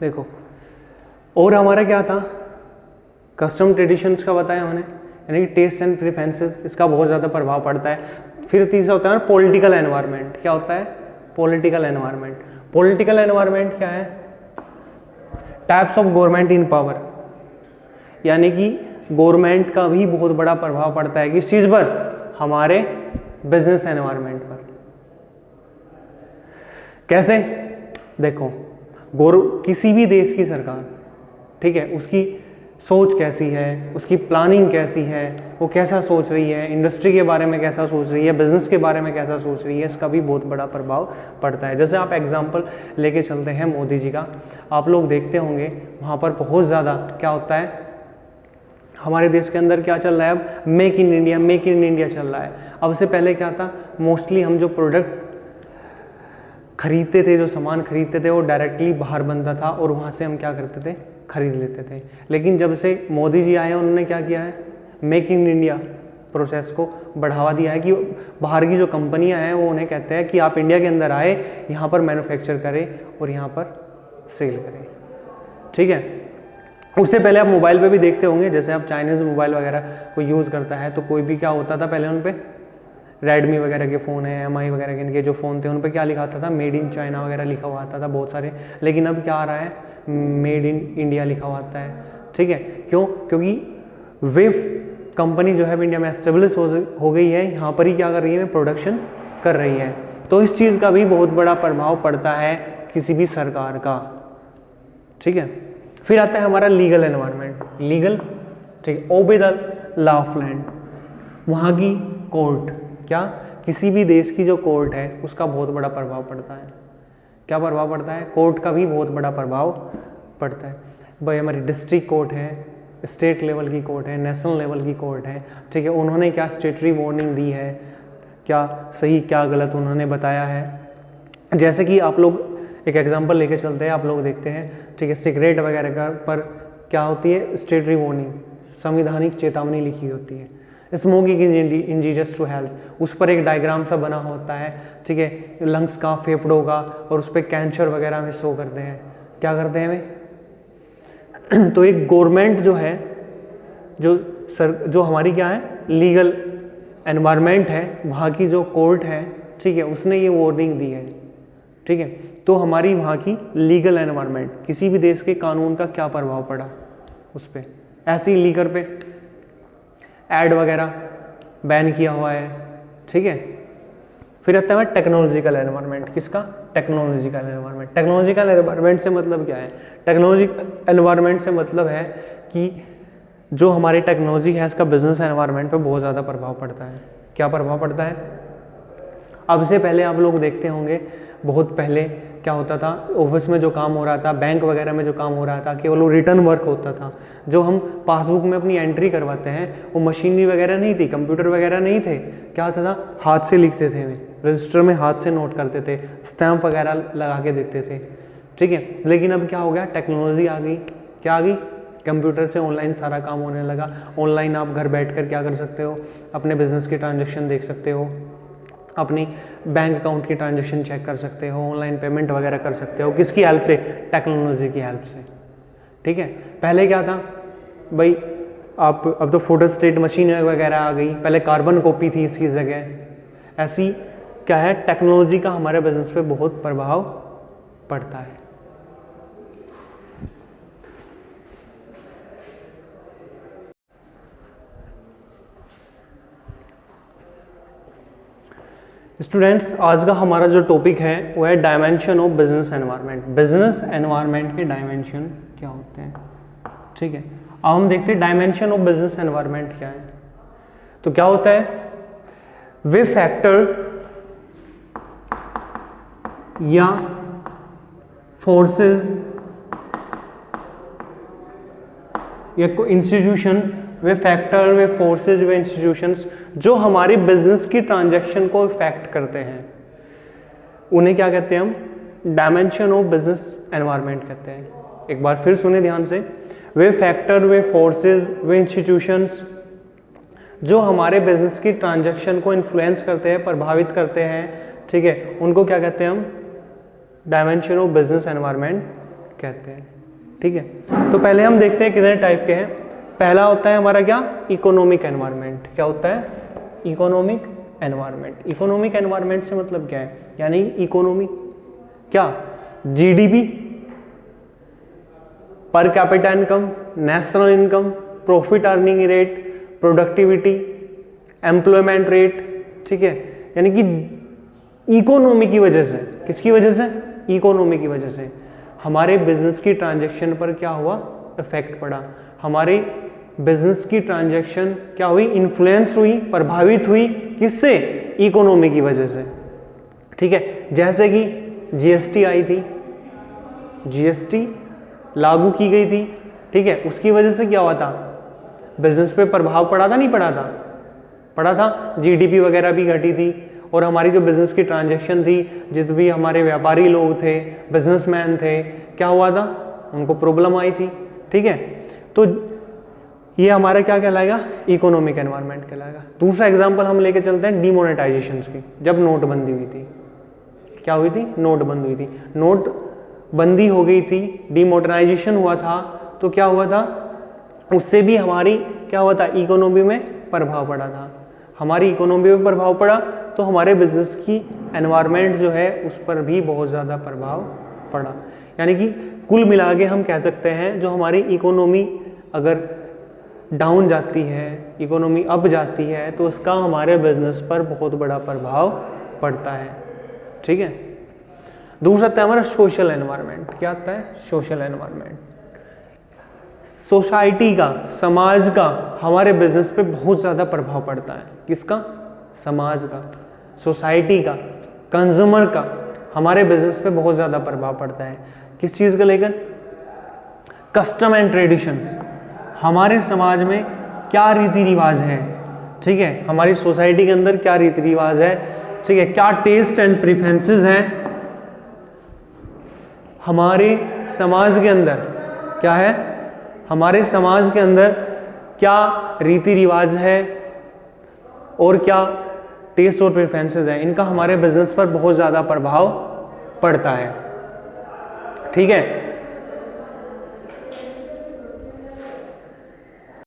देखो, और हमारा क्या था, कस्टम ट्रेडिशंस का बताया मैंने, यानी कि टेस्ट एंड प्रेफरेंसेस, इसका बहुत ज़्यादा प्रभाव पड़ता है। फिर तीसरा होता है ना पॉलिटिकल एनवायरनमेंट। क्या होता है? Political environment. पॉलिटिकल एनवायरनमेंट क्या है? Types of government in power, यानी कि गवर्नमेंट का भी बहुत बड़ा प्रभाव पड़ता है किस चीज़ पर? हमारे बिजनेस एनवायरनमेंट पर। कैसे? देखो, किसी भी देश की सरकार, ठीक है, उसकी सोच कैसी है, उसकी प्लानिंग कैसी है, वो कैसा सोच रही है, इंडस्ट्री के बारे में कैसा सोच रही है, बिजनेस के बारे में कैसा सोच रही है, इसका भी बहुत बड़ा प्रभाव पड़ता है। जैसे आप एग्जांपल लेके चलते हैं मोदी जी का, आप लोग देखते होंगे वहाँ पर बहुत ज़्यादा क्या होता है, हमारे देश के अंदर क्या चल रहा है अब? मेक इन इंडिया चल रहा है। अब से पहले क्या था, मोस्टली हम जो प्रोडक्ट खरीदते थे, जो सामान खरीदते थे, वो डायरेक्टली बाहर बनता था और वहाँ से हम क्या करते थे? खरीद लेते थे। लेकिन जब से मोदी जी आए हैं, उन्होंने क्या किया है? मेक इन इंडिया प्रोसेस को बढ़ावा दिया है कि बाहर की जो कंपनियां हैं वो उन्हें कहते हैं कि आप इंडिया के अंदर आए, यहाँ पर मैन्युफैक्चर करें और यहाँ पर सेल करें। ठीक है, उससे पहले आप मोबाइल पे भी देखते होंगे, जैसे आप चाइनीज़ मोबाइल वगैरह को यूज़ करता है तो कोई भी क्या होता था पहले, उन पे रेडमी वगैरह के फ़ोन है, एमआई वगैरह के इनके जो फ़ोन थे उन पे क्या लिखा आता था? मेड इन चाइना वगैरह लिखा हुआ आता था बहुत सारे। लेकिन अब क्या आ रहा है? मेड इन इंडिया लिखा हुआ आता है। ठीक है, क्यों? क्योंकि वे कंपनी जो है इंडिया में एस्टेब्लिश हो गई है, यहाँ पर ही क्या कर रही है? प्रोडक्शन कर रही है। तो इस चीज़ का भी बहुत बड़ा प्रभाव पड़ता है किसी भी सरकार का। ठीक है, फिर आता है हमारा लीगल एनवायरनमेंट। लीगल, ठीक है, obey the law of land, वहाँ की कोर्ट, क्या किसी भी देश की जो कोर्ट है उसका बहुत बड़ा प्रभाव पड़ता है। क्या प्रभाव पड़ता है? कोर्ट का भी बहुत बड़ा प्रभाव पड़ता है। भाई हमारी डिस्ट्रिक्ट कोर्ट है, स्टेट लेवल की कोर्ट है, नेशनल लेवल की कोर्ट है, ठीक है, उन्होंने क्या स्टेटरी वार्निंग दी है, क्या सही क्या गलत उन्होंने बताया है। जैसे कि आप लोग एक एग्जांपल लेके चलते हैं, आप लोग देखते हैं, ठीक है, सिगरेट वगैरह पर क्या होती है? स्टेटरी वार्निंग, संविधानिक चेतावनी लिखी होती है। स्मोकिंग इंजीरियस टू हेल्थ, उस पर एक डायग्राम सा बना होता है, ठीक है, लंग्स का, फेफड़ों का, और उस पर कैंसर वगैरह में शो करते हैं। क्या करते हैं हमें? तो एक गवर्नमेंट जो है, जो हमारी क्या है? लीगल एनवायरनमेंट है, वहाँ की जो कोर्ट है, ठीक है, उसने ये वार्निंग दी है। ठीक है, तो हमारी वहाँ की लीगल एनवायरनमेंट, किसी भी देश के कानून का क्या प्रभाव पड़ा उस पर। ऐसे ही लीगर पे ऐड वगैरह बैन किया हुआ है। ठीक है, फिर आता है टेक्नोलॉजिकल एनवायरनमेंट। किसका? Technological environment. टेक्नोलॉजिकल एनवायरनमेंट से मतलब क्या है? टेक्नोलॉजिकल एनवायरनमेंट से मतलब है कि जो हमारी टेक्नोलॉजी है इसका बिजनेस एनवायरनमेंट पे बहुत ज़्यादा प्रभाव पड़ता है। क्या प्रभाव पड़ता है? अब से पहले आप लोग देखते होंगे, बहुत पहले क्या होता था, ऑफिस में जो काम हो रहा था, बैंक वगैरह में जो काम हो रहा था, केवल वो रिटर्न वर्क होता था। जो हम पासबुक में अपनी एंट्री करवाते हैं वो मशीनरी वगैरह नहीं थी, कंप्यूटर वगैरह नहीं थे, क्या होता था? हाथ से लिखते थे, रजिस्टर में हाथ से नोट करते थे, स्टैम्प वगैरह लगा के देते थे। ठीक है, लेकिन अब क्या हो गया? टेक्नोलॉजी आ गई। क्या आ गई? कंप्यूटर से ऑनलाइन सारा काम होने लगा। ऑनलाइन आप घर बैठकर क्या कर सकते हो? अपने बिजनेस की ट्रांजैक्शन देख सकते हो, अपनी बैंक अकाउंट की ट्रांजैक्शन चेक कर सकते हो, ऑनलाइन पेमेंट वगैरह कर सकते हो। किसकी हेल्प से? टेक्नोलॉजी की हेल्प से। ठीक है, पहले क्या था भाई, आप अब तो फोटोस्टेट मशीन वगैरह आ गई, पहले कार्बन कॉपी थी इसकी जगह। ऐसी क्या है, टेक्नोलॉजी का हमारे बिजनेस पे बहुत प्रभाव पड़ता है। स्टूडेंट्स, आज का हमारा जो टॉपिक है वो है dimension of business environment. Business environment के डायमेंशन क्या होते हैं? ठीक है, अब हम देखते हैं डायमेंशन ऑफ बिजनेस एनवायरनमेंट क्या है। तो क्या होता है? वे फैक्टर या फोर्सेस या इंस्टीट्यूशंस, वे फैक्टर, वे फोर्सेज, वे इंस्टीट्यूशंस जो हमारी बिजनेस की ट्रांजैक्शन को इफेक्ट करते हैं, उन्हें क्या कहते हैं हम? डायमेंशन ऑफ बिजनेस एनवायरनमेंट कहते हैं। एक बार फिर सुने ध्यान से, वे फैक्टर, वे फोर्सेज, वे इंस्टीट्यूशंस जो हमारे बिजनेस की ट्रांजैक्शन को इन्फ्लुएंस करते हैं, प्रभावित करते हैं, ठीक है, उनको क्या कहते हैं हम? डायमेंशन ऑफ बिजनेस एनवायरनमेंट कहते हैं। ठीक है, तो पहले हम देखते हैं कितने टाइप के हैं। पहला होता है हमारा क्या, इकोनॉमिक एनवायरनमेंट। क्या होता है, इकोनॉमिक एनवायरनमेंट। इकोनॉमिक एनवायरनमेंट से मतलब क्या है, यानी इकोनॉमी क्या, GDP, per capita income, national income, profit earning rate, productivity, employment rate, ठीक है। यानी कि इकोनॉमी की वजह से, किसकी वजह से, इकोनॉमी की वजह से हमारे बिजनेस की ट्रांजैक्शन पर क्या हुआ, इफेक्ट पड़ा। हमारे बिजनेस की ट्रांजैक्शन क्या हुई, इन्फ्लुएंस हुई, प्रभावित हुई, किससे, इकोनॉमी की वजह से, ठीक है। जैसे कि जीएसटी आई थी, जीएसटी लागू की गई थी, ठीक है, उसकी वजह से क्या हुआ था, बिजनेस पे प्रभाव पड़ा था, नहीं पड़ा था, पड़ा था। जीडीपी वगैरह भी घटी थी और हमारी जो बिजनेस की ट्रांजैक्शन थी, जितने भी हमारे व्यापारी लोग थे, बिजनेसमैन थे, क्या हुआ था, उनको प्रॉब्लम आई थी, ठीक है। तो ये हमारा क्या कहलाएगा, इकोनॉमिक एनवायरनमेंट कहलाएगा। दूसरा एग्जांपल हम लेके चलते हैं डिमोनेटाइजेशन की। जब नोटबंदी हुई थी, क्या हुई थी, नोटबंदी हुई थी, नोटबंदी हो गई थी, डिमोनेटाइजेशन हुआ था, तो क्या हुआ था, उससे भी हमारी क्या हुआ था, इकोनॉमी में प्रभाव पड़ा था। हमारी इकोनॉमी में प्रभाव पड़ा तो हमारे बिजनेस की एनवायरनमेंट जो है उस पर भी बहुत ज़्यादा प्रभाव पड़ा। यानी कि कुल मिला के हम कह सकते हैं, जो हमारी इकोनॉमी अगर डाउन जाती है, इकोनॉमी अप जाती है, तो उसका हमारे बिजनेस पर बहुत बड़ा प्रभाव पड़ता है, ठीक है। दूसरा आता है हमारा सोशल एनवायरनमेंट। क्या आता है, सोशल एनवायरनमेंट। सोसाइटी का, समाज का हमारे बिजनेस पे बहुत ज़्यादा प्रभाव पड़ता है। किसका, समाज का, सोसाइटी का, कंज्यूमर का हमारे बिजनेस पे बहुत ज़्यादा प्रभाव पड़ता है। किस चीज़ को लेकर, कस्टम एंड ट्रेडिशंस, हमारे समाज में क्या रीति रिवाज है, ठीक है, हमारी सोसाइटी के अंदर क्या रीति रिवाज है, ठीक है, क्या टेस्ट एंड प्रेफरेंसेस हैं हमारे समाज के अंदर, क्या है, हमारे समाज के अंदर क्या रीति रिवाज है और क्या टेस्ट और प्रेफरेंसेस हैं, इनका हमारे बिजनेस पर बहुत ज़्यादा प्रभाव पड़ता है, ठीक है।